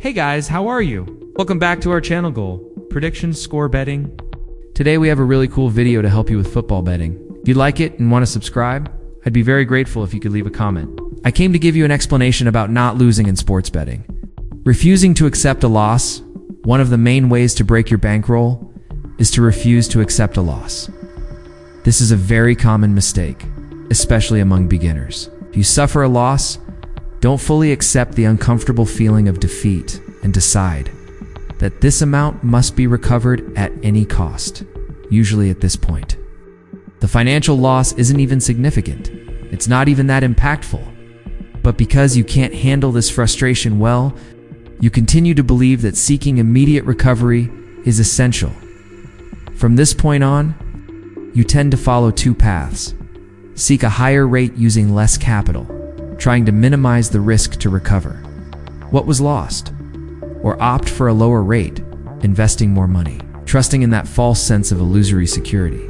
Hey guys, how are you? Welcome back to our channel goal, prediction score betting. Today we have a really cool video to help you with football betting. If you like it and want to subscribe, I'd be very grateful if you could leave a comment. I came to give you an explanation about not losing in sports betting. Refusing to accept a loss, one of the main ways to break your bankroll, is to refuse to accept a loss. This is a very common mistake, especially among beginners. If you suffer a loss, don't fully accept the uncomfortable feeling of defeat and decide that this amount must be recovered at any cost, usually at this point. The financial loss isn't even significant. It's not even that impactful. But because you can't handle this frustration well, you continue to believe that seeking immediate recovery is essential. From this point on, you tend to follow two paths. Seek a higher rate using less capital, trying to minimize the risk to recover what was lost, or opt for a lower rate, investing more money, trusting in that false sense of illusory security.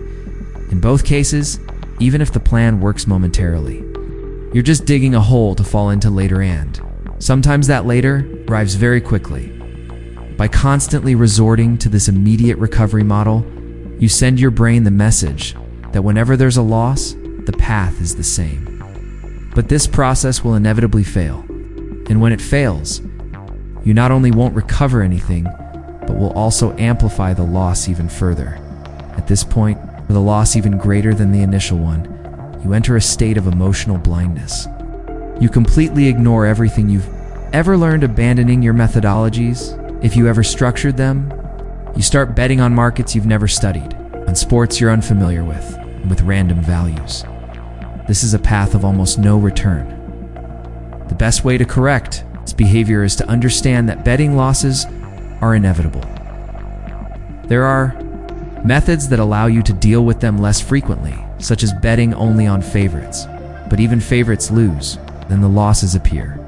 In both cases, even if the plan works momentarily, you're just digging a hole to fall into later, and sometimes that later arrives very quickly. By constantly resorting to this immediate recovery model, you send your brain the message that whenever there's a loss, the path is the same. But this process will inevitably fail. And when it fails, you not only won't recover anything, but will also amplify the loss even further. At this point, with a loss even greater than the initial one, you enter a state of emotional blindness. You completely ignore everything you've ever learned, abandoning your methodologies. If you ever structured them, you start betting on markets you've never studied, on sports you're unfamiliar with, and with random values. This is a path of almost no return. The best way to correct this behavior is to understand that betting losses are inevitable. There are methods that allow you to deal with them less frequently, such as betting only on favorites. But even favorites lose, then the losses appear.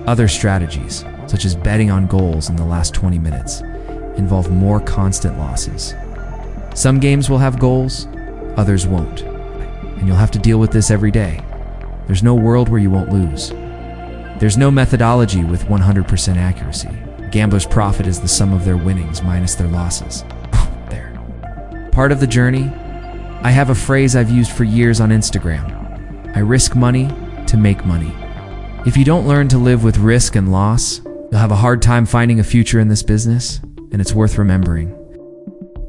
Other strategies, such as betting on goals in the last 20 minutes, involve more constant losses. Some games will have goals, others won't. And you'll have to deal with this every day. There's no world where you won't lose. There's no methodology with 100% accuracy. A gambler's profit is the sum of their winnings minus their losses. There. Part of the journey, I have a phrase I've used for years on Instagram. I risk money to make money. If you don't learn to live with risk and loss, you'll have a hard time finding a future in this business, and it's worth remembering.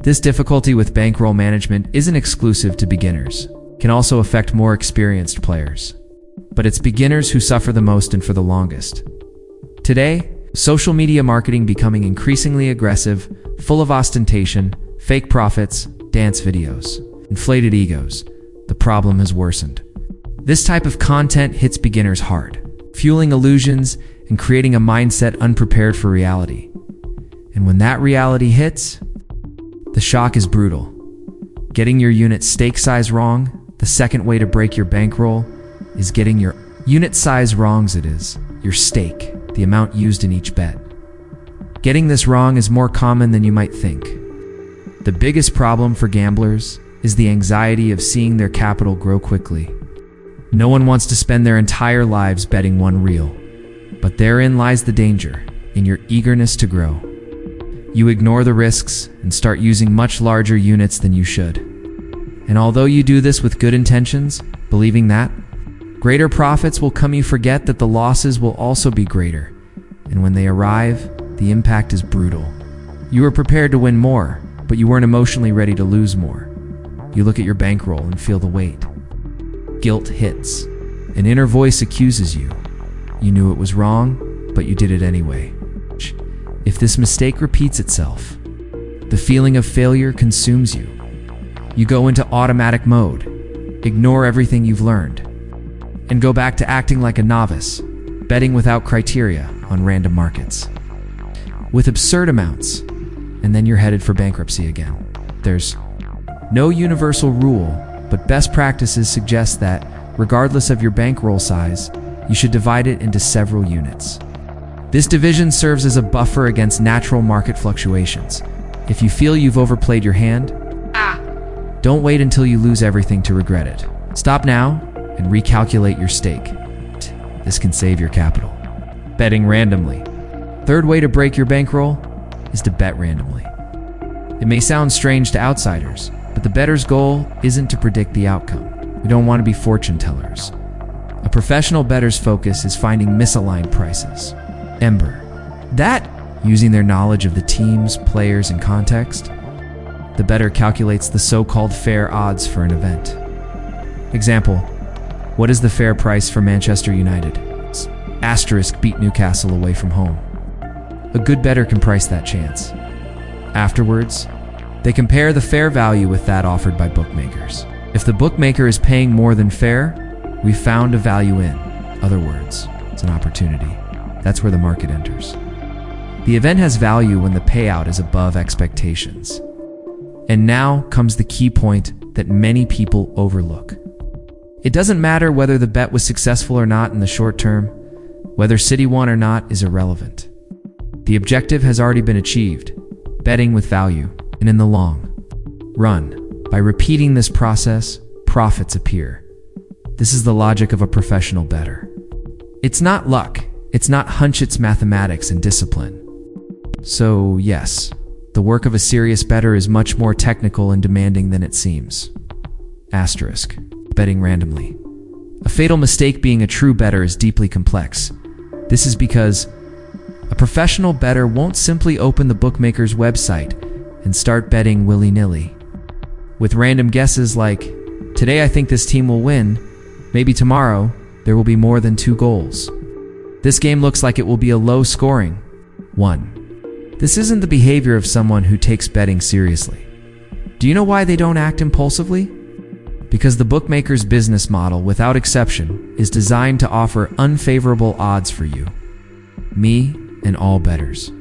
This difficulty with bankroll management isn't exclusive to beginners. It can also affect more experienced players. But it's beginners who suffer the most and for the longest. Today, social media marketing becoming increasingly aggressive, full of ostentation, fake profits, dance videos, inflated egos. The problem has worsened. This type of content hits beginners hard, fueling illusions and creating a mindset unprepared for reality. And when that reality hits, the shock is brutal. Getting your unit stake size wrong, the second way to break your bankroll, is getting your unit size wrongs. It is your stake, the amount used in each bet. Getting this wrong is more common than you might think. The biggest problem for gamblers is the anxiety of seeing their capital grow quickly. No one wants to spend their entire lives betting one reel, but therein lies the danger, in your eagerness to grow. You ignore the risks and start using much larger units than you should. And although you do this with good intentions, believing that greater profits will come, you forget that the losses will also be greater. And when they arrive, the impact is brutal. You were prepared to win more, but you weren't emotionally ready to lose more. You look at your bankroll and feel the weight. Guilt hits. An inner voice accuses you. You knew it was wrong, but you did it anyway. If this mistake repeats itself, the feeling of failure consumes you. You go into automatic mode, ignore everything you've learned, and go back to acting like a novice, betting without criteria on random markets, with absurd amounts, and then you're headed for bankruptcy again. There's no universal rule, but best practices suggest that, regardless of your bankroll size, you should divide it into several units. This division serves as a buffer against natural market fluctuations. If you feel you've overplayed your hand, don't wait until you lose everything to regret it. Stop now and recalculate your stake. This can save your capital. Betting randomly. Third way to break your bankroll is to bet randomly. It may sound strange to outsiders, but the bettor's goal isn't to predict the outcome. We don't want to be fortune tellers. A professional bettor's focus is finding misaligned prices. Ember. That, using their knowledge of the teams, players, and context, the bettor calculates the so-called fair odds for an event. Example, what is the fair price for Manchester United? Asterisk beat Newcastle away from home. A good bettor can price that chance. Afterwards, they compare the fair value with that offered by bookmakers. If the bookmaker is paying more than fair, we found a value in. Other words, it's an opportunity. That's where the market enters. The event has value when the payout is above expectations. And now comes the key point that many people overlook. It doesn't matter whether the bet was successful or not in the short term. Whether City won or not is irrelevant. The objective has already been achieved, betting with value, and in the long run, by repeating this process, profits appear. This is the logic of a professional bettor. It's not luck, it's not hunch, it's mathematics and discipline. So yes, the work of a serious bettor is much more technical and demanding than it seems. Asterisk, betting randomly. A fatal mistake being a true bettor is deeply complex. This is because a professional bettor won't simply open the bookmaker's website and start betting willy-nilly. With random guesses like, today I think this team will win, maybe tomorrow there will be more than 2 goals. This game looks like it will be a low-scoring 1. This isn't the behavior of someone who takes betting seriously. Do you know why they don't act impulsively? Because the bookmaker's business model, without exception, is designed to offer unfavorable odds for you, me, and all bettors.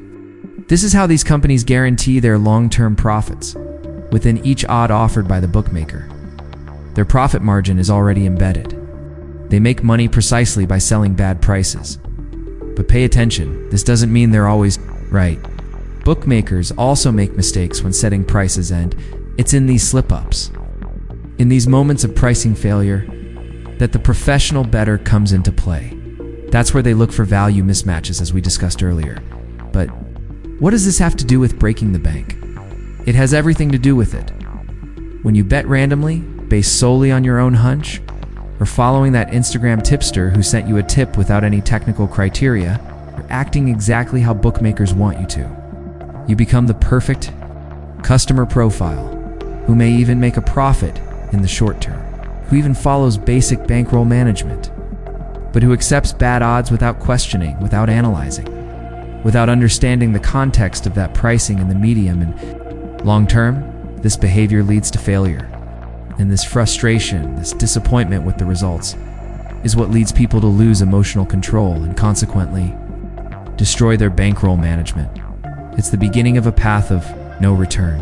This is how these companies guarantee their long-term profits, within each odd offered by the bookmaker. Their profit margin is already embedded. They make money precisely by selling bad prices. But pay attention, this doesn't mean they're always right. Bookmakers also make mistakes when setting prices, and it's in these slip-ups, in these moments of pricing failure, that the professional bettor comes into play. That's where they look for value mismatches, as we discussed earlier. But what does this have to do with breaking the bank? It has everything to do with it. When you bet randomly, based solely on your own hunch, or following that Instagram tipster who sent you a tip without any technical criteria, you're acting exactly how bookmakers want you to. You become the perfect customer profile, who may even make a profit in the short term, who even follows basic bankroll management, but who accepts bad odds without questioning, without analyzing, without understanding the context of that pricing in the medium. And long term, this behavior leads to failure. And this frustration, this disappointment with the results, is what leads people to lose emotional control and consequently destroy their bankroll management. It's the beginning of a path of no return.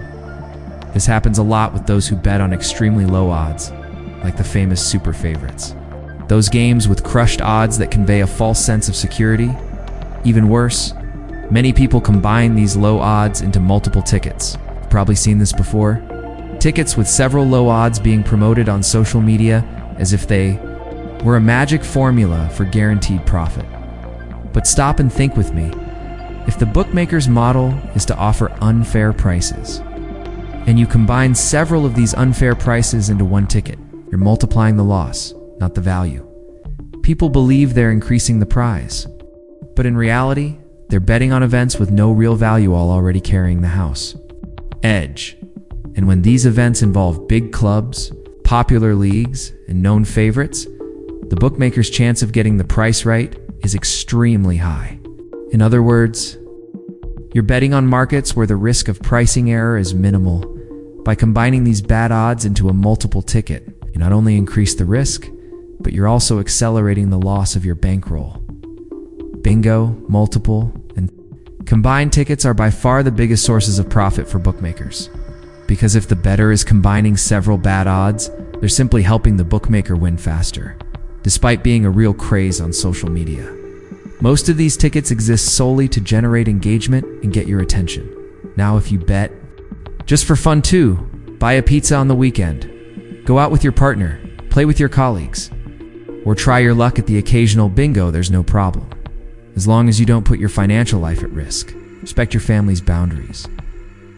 This happens a lot with those who bet on extremely low odds, like the famous super favorites. Those games with crushed odds that convey a false sense of security. Even worse, many people combine these low odds into multiple tickets. You've probably seen this before. Tickets with several low odds being promoted on social media as if they were a magic formula for guaranteed profit. But stop and think with me. If the bookmaker's model is to offer unfair prices, and you combine several of these unfair prices into one ticket, you're multiplying the loss, not the value. People believe they're increasing the prize, but in reality, they're betting on events with no real value while already carrying the house. Edge. And when these events involve big clubs, popular leagues, and known favorites, the bookmaker's chance of getting the price right is extremely high. In other words, you're betting on markets where the risk of pricing error is minimal. By combining these bad odds into a multiple ticket, you not only increase the risk, but you're also accelerating the loss of your bankroll. Bingo, multiple, and combined tickets are by far the biggest sources of profit for bookmakers. Because if the bettor is combining several bad odds, they're simply helping the bookmaker win faster, despite being a real craze on social media. Most of these tickets exist solely to generate engagement and get your attention. Now if you bet, just for fun too, buy a pizza on the weekend, go out with your partner, play with your colleagues, or try your luck at the occasional bingo, there's no problem. as long as you don't put your financial life at risk, respect your family's boundaries,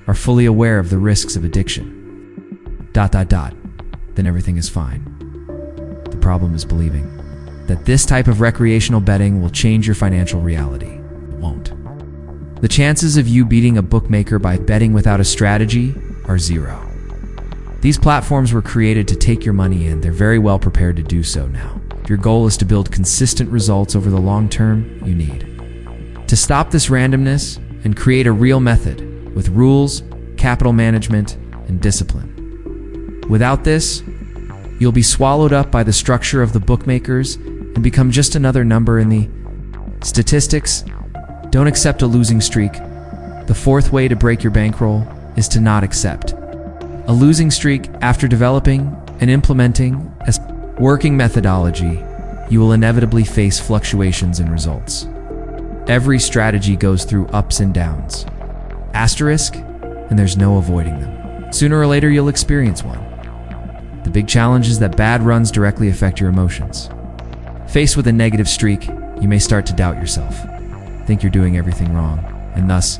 are fully aware of the risks of addiction, ... then everything is fine. The problem is believing that this type of recreational betting will change your financial reality. It won't. The chances of you beating a bookmaker by betting without a strategy are zero. These platforms were created to take your money in. They're very well prepared to do so now. If your goal is to build consistent results over the long term, you need to stop this randomness and create a real method with rules, capital management, and discipline. Without this, you'll be swallowed up by the structure of the bookmakers and become just another number in the statistics. Don't accept a losing streak. The fourth way to break your bankroll is to not accept a losing streak. After developing and implementing a working methodology, you will inevitably face fluctuations in results. Every strategy goes through ups and downs. Asterisk, and there's no avoiding them. Sooner or later, you'll experience one. The big challenge is that bad runs directly affect your emotions. Faced with a negative streak, you may start to doubt yourself, think you're doing everything wrong, and thus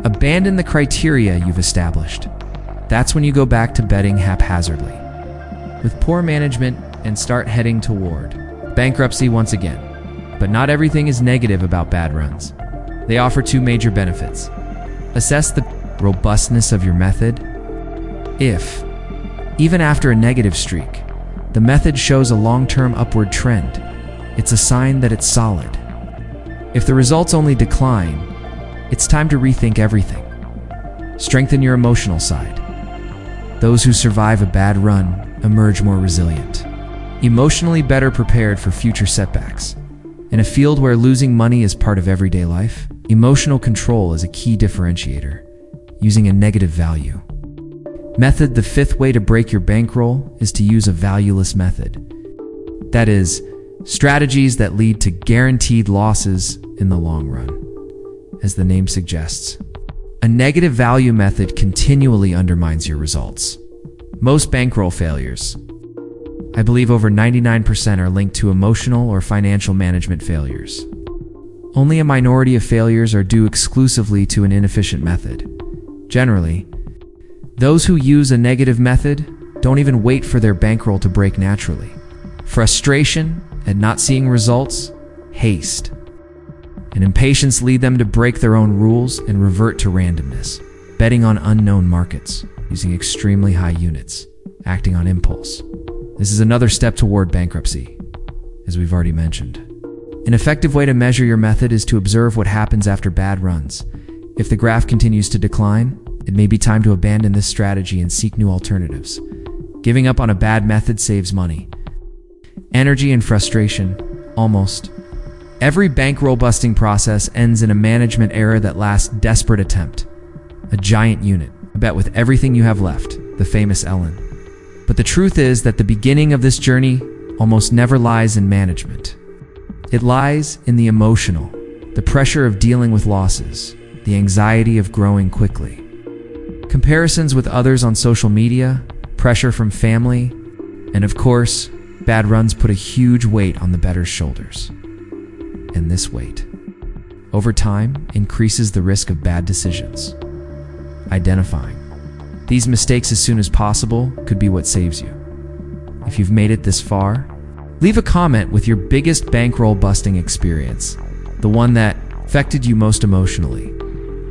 abandon the criteria you've established. That's when you go back to betting haphazardly, with poor management, and start heading toward bankruptcy once again. But not everything is negative about bad runs. They offer two major benefits. Assess the robustness of your method. If, even after a negative streak, the method shows a long-term upward trend, it's a sign that it's solid. If the results only decline, it's time to rethink everything. Strengthen your emotional side. Those who survive a bad run emerge more resilient, emotionally better prepared for future setbacks. In a field where losing money is part of everyday life, emotional control is a key differentiator, using a negative value. Method: the fifth way to break your bankroll is to use a valueless method. That is, strategies that lead to guaranteed losses in the long run. As the name suggests, a negative value method continually undermines your results. Most bankroll failures, I believe over 99%, are linked to emotional or financial management failures. Only a minority of failures are due exclusively to an inefficient method. Generally, those who use a negative method don't even wait for their bankroll to break naturally. Frustration at not seeing results, haste, and impatience lead them to break their own rules and revert to randomness, betting on unknown markets, using extremely high units, acting on impulse. This is another step toward bankruptcy, as we've already mentioned. An effective way to measure your method is to observe what happens after bad runs. If the graph continues to decline, it may be time to abandon this strategy and seek new alternatives. Giving up on a bad method saves money, energy, and frustration. Almost every bankroll busting process ends in a management error that lasts desperate attempt. A giant unit, a bet with everything you have left, the famous Ellen. But the truth is that the beginning of this journey almost never lies in management. It lies in the emotional, the pressure of dealing with losses, the anxiety of growing quickly. Comparisons with others on social media, pressure from family, and of course, bad runs put a huge weight on the bettor's shoulders. And this weight, over time, increases the risk of bad decisions. Identifying these mistakes as soon as possible could be what saves you. If you've made it this far, leave a comment with your biggest bankroll busting experience, the one that affected you most emotionally.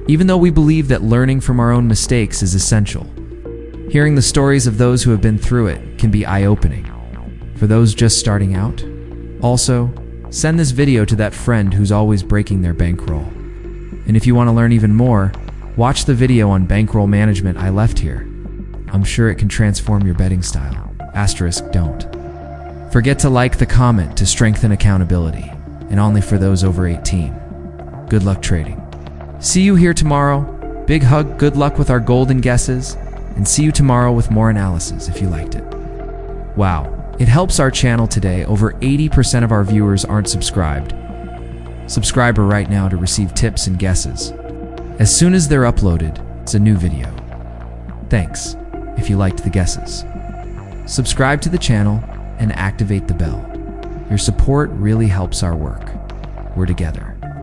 Even though we believe that learning from our own mistakes is essential, hearing the stories of those who have been through it can be eye-opening. For those just starting out, also, send this video to that friend who's always breaking their bankroll. And if you want to learn even more, watch the video on bankroll management I left here. I'm sure it can transform your betting style. Asterisk, don't forget to like the comment to strengthen accountability, and only for those over 18. Good luck trading. See you here tomorrow. Big hug, good luck with our golden guesses, and see you tomorrow with more analysis if you liked it. Wow, it helps our channel today. Over 80% of our viewers aren't subscribed. Subscribe right now to receive tips and guesses. As soon as they're uploaded, it's a new video. Thanks if you liked the guesses. Subscribe to the channel and activate the bell. Your support really helps our work. We're together.